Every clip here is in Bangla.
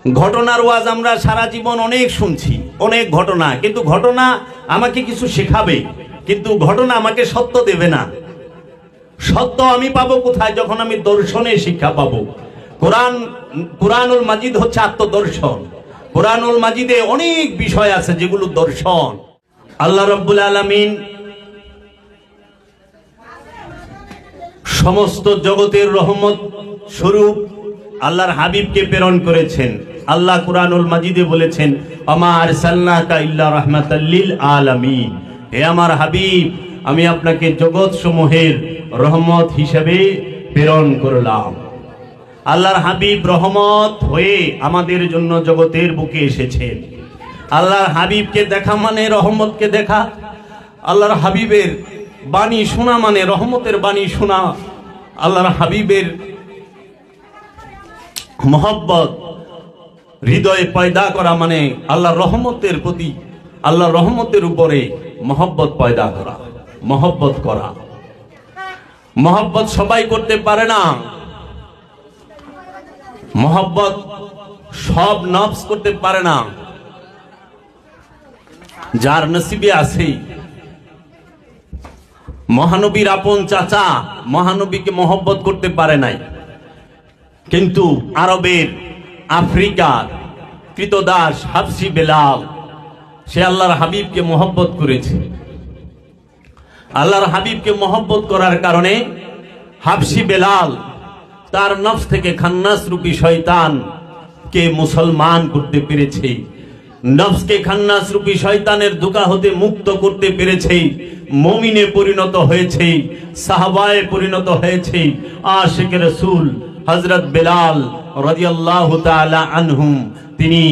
ঘটনার ওয়াজ আমরা সারা জীবন অনেক শুনছি, অনেক ঘটনা, কিন্তু ঘটনা আমাকে কিছু শেখাবে, কিন্তু ঘটনা আমাকে সত্য দেবে না। সত্য আমি পাবো কোথায়? যখন আমি দর্শনে শিক্ষা পাবো। কোরআনুল মাজিদ হচ্ছে আত্মদর্শন। কোরআনুল মাজিদে অনেক বিষয় আছে যেগুলো দর্শন। আল্লাহ রাব্বুল আলামিন সমস্ত জগতের রহমত স্বরূপ আল্লাহর হাবিবকে প্রেরণ করেছেন। আল্লাহ কুরআনুল মাজিদে বলেছেন, আমা আরসালনাকা ইল্লা রাহমাতাল লিল আলামিন, হে আমার হাবিব, আমি আপনাকে জগৎ সমূহের রহমত হিসেবে প্রেরণ করলাম। আল্লাহর হাবিব রহমত হয়ে আমাদের জন্য জগতের বুকে এসেছেন। আল্লাহর হাবিবকে দেখা মানে রহমতকে দেখা। আল্লাহর হাবিবের বাণী শোনা মানে রহমতের বাণী শোনা। আল্লাহর হাবিবের মোহব্বত হৃদয়ে পয়দা করা মানে আল্লাহর রহমতের প্রতি, আল্লাহর রহমতের উপরে মোহব্বত পয়দা করা, মোহব্বত করা। মোহব্বত সবাই করতে পারে না। মোহব্বত সব নফস করতে পারে না। যার নসিবে আছে। মহানবীর আপন চাচা মহানবীকে মোহব্বত করতে পারে নাই, কিন্তু আরবের আফ্রিকার কৃতদাস হাবশি বেলাল সে আল্লাহর হাবিবকে মোহব্বত করেছে। আল্লাহর হাবিবকে মোহব্বত করার কারণে হাবশি বেলাল তার নফস থেকে খান্নাস রূপী শয়তানকে মুসলমান করতে পেরেছে। নফসকে খান্নাস রূপী শয়তানের ধোঁকা হতে মুক্ত করতে পেরেছে। মুমিনে পরিণত হয়েছে, সাহাবায়ে পরিণত হয়েছে। আশিক রাসূল হযরত বেলাল রাদিয়াল্লাহু তাআলা আনহুম তিনি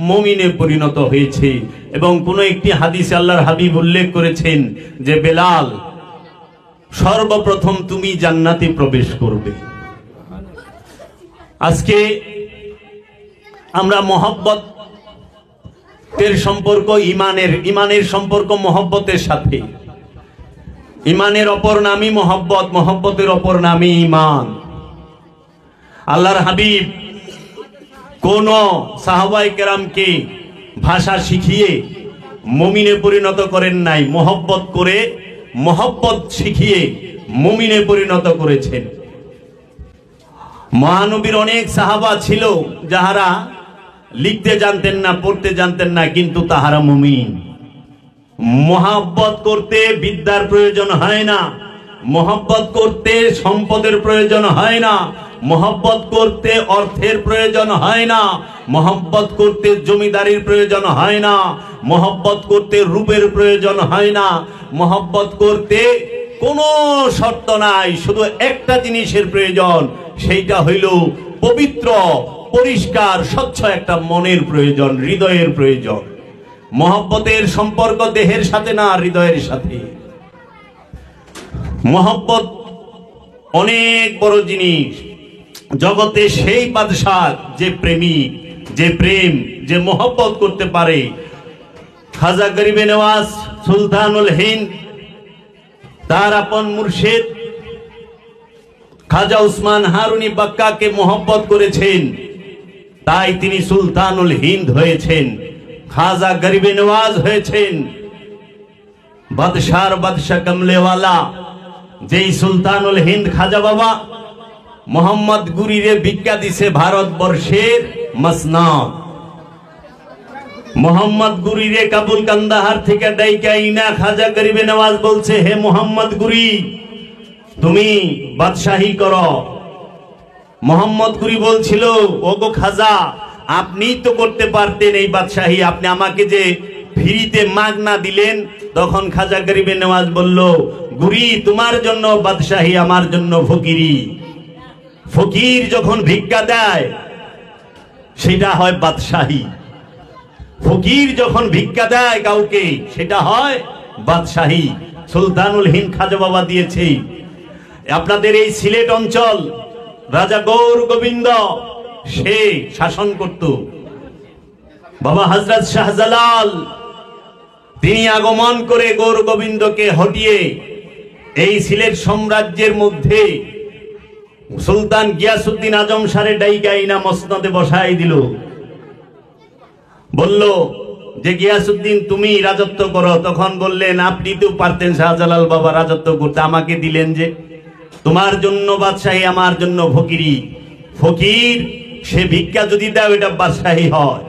মুমিনে পরিণত হয়েছে। এবং কোন একটি হাদিসে আল্লাহর হাবিব উল্লেখ করেছেন যে বেলাল, সর্বপ্রথম তুমি জান্নাতে প্রবেশ করবে। আজকে আমরা মহব্বতের সম্পর্ক ইমানের সম্পর্ক মহব্বতের সাথে। ইমানের অপর নামই মহব্বত, মহব্বতের অপর নামই ইমান। আল্লাহর হাবিব কোন সাহাবায়ে কেরামকে ভাষা শিখিয়ে মুমিনে পরিণত করেন নাই, মহব্বত করে মহব্বত শিখিয়ে মুমিনে পরিণত করেছেন। মহানবীর অনেক সাহাবা ছিল যাহারা লিখতে জানতেন না, পড়তে জানতেন না, কিন্তু তাহারা মুমিন। মহব্বত করতে বিদ্যার প্রয়োজন হয় না, মহব্বত করতে সম্পদের প্রয়োজন হয় না, মহব্বত করতে অর্থের প্রয়োজন হয় না, মহব্বত করতে জমিদারির প্রয়োজন হয় না, মহব্বত করতে রূপের প্রয়োজন হয় না। মহব্বত করতে কোনো শর্ত নাই, শুধু একটা জিনিসের প্রয়োজন, সেইটা হইল পবিত্র পরিষ্কার স্বচ্ছ একটা মনের প্রয়োজন, হৃদয়ের প্রয়োজন। মহব্বতের সম্পর্ক দেহের সাথে না, হৃদয়ের সাথে। মহব্বত অনেক বড় জিনিস। জগতে সেই বাদশাহ যে প্রেমিক, যে প্রেম, যে মহব্বত করতে পারে। খাজা গরিবে নওয়াজ সুলতানুল হিন্দ তার আপন মুর্শিদ খাজা উসমান হারুনি বাক্কাকে মহব্বত করেছেন, তাই তিনি সুলতানুল হিন্দ হয়েছেন, খাজা গরিবে নওয়াজ হয়েছেন। বাদশার বাদশা কমলেওয়ালা যেই সুলতানুল হিন্দ খাজা বাবা মোহাম্মদ গুরিরে ভিক্ষা দিছে ভারতবর্ষের মসনদ। মোহাম্মদ গুরিরে কাবুল কান্দাহার থেকে ডাইকা ইনা খাজা গরিবে নওয়াজ বলছে, হে মোহাম্মদ গুরি, তুমি বাদশাহী করো। মোহাম্মদ গুরি বলছিল, ওগো খাজা, আপনি তো করতে পারতেন এই বাদশাহী, আপনি আমাকে যে ফ্রিতে মাগনা দিলেন। তখন খাজা গরিবে নওয়াজ বলল, গুরি, তোমার জন্য বাদশাহী, আমার জন্য ফকিরি। ফকির যখন ভিক্ষা দেয় সেটা হয় বাদশাহী, ফকির যখন ভিক্ষা দেয় কাউকে সেটা হয় বাদশাহী। সুলতানুল হিন্দ খাজা বাবা দিয়েছে। আপনাদের এই সিলেট অঞ্চল রাজা গৌর গোবিন্দ সে শাসন করত। বাবা হযরত শাহজালাল তিনি আগমন করে গৌর গোবিন্দকে হটিয়ে এই সিলেট সাম্রাজ্যের মধ্যে সুলতান গিয়াসউদ্দিন আজম শাহের ডাইকা ইনা মসনদে বসাই দিল। বলল যে গিয়াসউদ্দিন তুমি রাজত্ব করো। তখন বললেন আপনি তো পারতেন শাহজালাল বাবা রাজত্ব করতে, আমাকে দিলেন যে। তোমার জন্য বাদশাহী, আমার জন্য ফকিরি। ফকির সে ভিক্ষা যদি দাও এটা বাদশাহী হয়।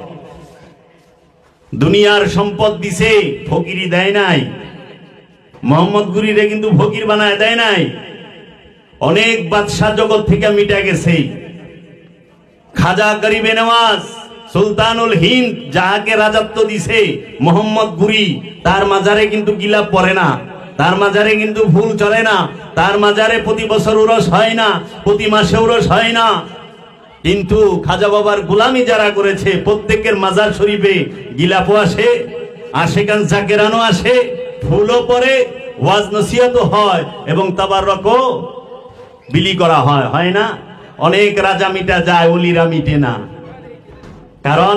দুনিয়ার সম্পদ দিছে, ফকিরি দেয় নাই। মোহাম্মদ গুরিরে কিন্তু ফকির বানায় দেয় নাই। অনেক বাদশাহ জগৎ থেকে মিটা গেছে। খাজা গরিবে নওয়াজ সুলতানুল হিন্দ যাহাকে রাজত্ব দিছে মোহাম্মদ গুরি, তার মাজারে কিন্তু গিলাপ পড়ে না, তার মাজারে কিন্তু ফুল চলে না, তার মাজারে প্রতি বছর উরস হয় না, প্রতি মাসে উরস হয় না। কিন্তু খাজা বাবার গোলামি যারা করেছে প্রত্যেকের মাজার শরীফে গিলাপও আসে, আশেকান জাকেরানো আসে, ফুলও পড়ে, ওয়াজ নসিহতও হয় এবং তাবাররকও বিলি করা হয়। হয় না? অনেক রাজা মিটা যায়, ওলিরা মিটে না। কারণ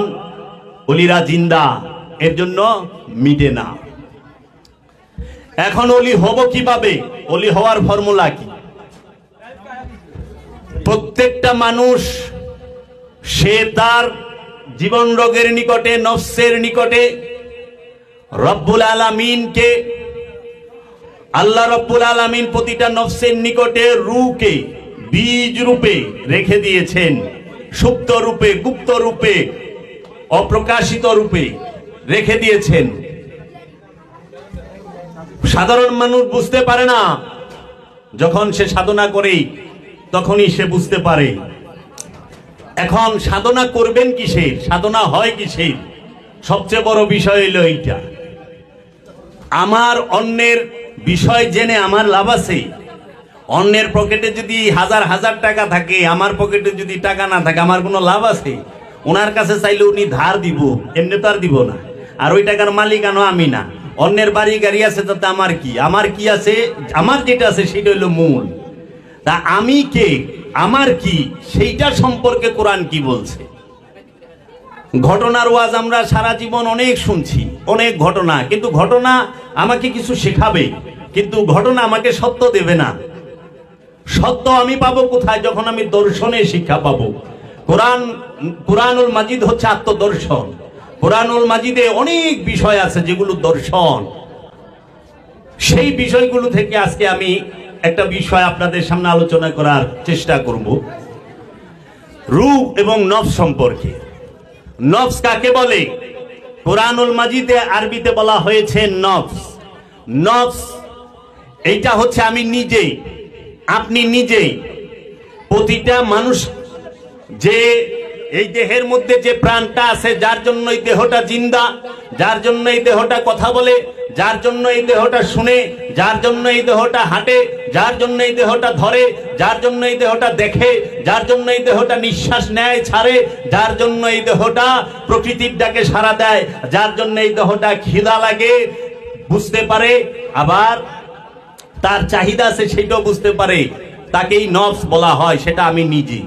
ওলিরা জিন্দা, এর জন্য মিটে না। এখন ওলি হব কিভাবে? ওলি হওয়ার ফর্মুলা কি? প্রত্যেকটা মানুষ সে তার জীবন রোগের নিকটে, নফসের নিকটে রব্বুল আলামিনকে, আল্লাহ রব্বুল আলামিন প্রতিটা নফসের নিকটে রূহকে বীজ রূপে রেখে দিয়েছেন, সুপ্ত রূপে, গুপ্ত রূপে, অপ্রকাশিত রূপে রেখে দিয়েছেন। সাধারণ মানুষ বুঝতে পারে না, যখন সে সাধনা করে তখনই সে বুঝতে পারে। এখন সাধনা করবেন কিসের, সাধনা হয় কিসের? সবচেয়ে বড় বিষয় হলো এইটা, আমার অন্যের বিষয় জেনে আমার লাভ আছে। অন্যের পকেটে যদি হাজার হাজার টাকা থাকে, আমার পকেটে যদি টাকা না থাকে, আমার কোনো লাভ আছে? ওনার কাছে চাইলে উনি ধার দিব, এমনি তো আর দিব না। আর ওই টাকার মালিকানো আমি না। অন্যের বাড়ি গাড়ি আছে তাতে আমার কি? আমার কি আছে? আমার যেটা আছে সেটা হলো মূল। তা আমি কে, আমার কি, সেইটা সম্পর্কে কোরআন কি বলছে? ঘটনার ওয়াজ আমরা সারা জীবন অনেক শুনছি, অনেক ঘটনা, কিন্তু ঘটনা আমাকে কিছু শেখাবে, কিন্তু ঘটনা আমাকে সত্য দেবে না। সত্য আমি পাবো কোথায়? যখন আমি দর্শনে শিক্ষা পাবো। কোরআনুল মাজিদ হচ্ছে আত্মদর্শন। কোরআনুল মাজিদে অনেক বিষয় আছে যেগুলো দর্শন। সেই বিষয়গুলো থেকে আজকে আমি একটা বিষয় আপনাদের সামনে আলোচনা করার চেষ্টা করব, রূহ এবং নফস সম্পর্কে। নফস কাকে বলে? কোরআনুল মাজিদে আরবিতে বলা হয়েছে নফস। নফস এইটা হচ্ছে আমি নিজে, আপনি নিজে। প্রতিটা মানুষ যে এই দেহের মধ্যে যে প্রাণটা আছে, যার জন্য এই দেহটা জিন্দা, যার জন্য এই দেহটা কথা বলে, যার জন্য এই দেহটা শুনে, যার জন্য এই দেহটা হাঁটে, যার জন্য এই দেহটা ধরে, যার জন্য এই দেহটা দেখে, যার জন্য এই দেহটা নিঃশ্বাস নেয় ছাড়ে, যার জন্য এই দেহটা প্রকৃতির ডাকে সাড়া দেয়, যার জন্য এই দেহটা খিদা লাগে বুঝতে পারে, আবার তার চাহিদা আছে সেটাও বুঝতে পারে, তাকেই নফস বলা হয়। সেটা আমি নিজে।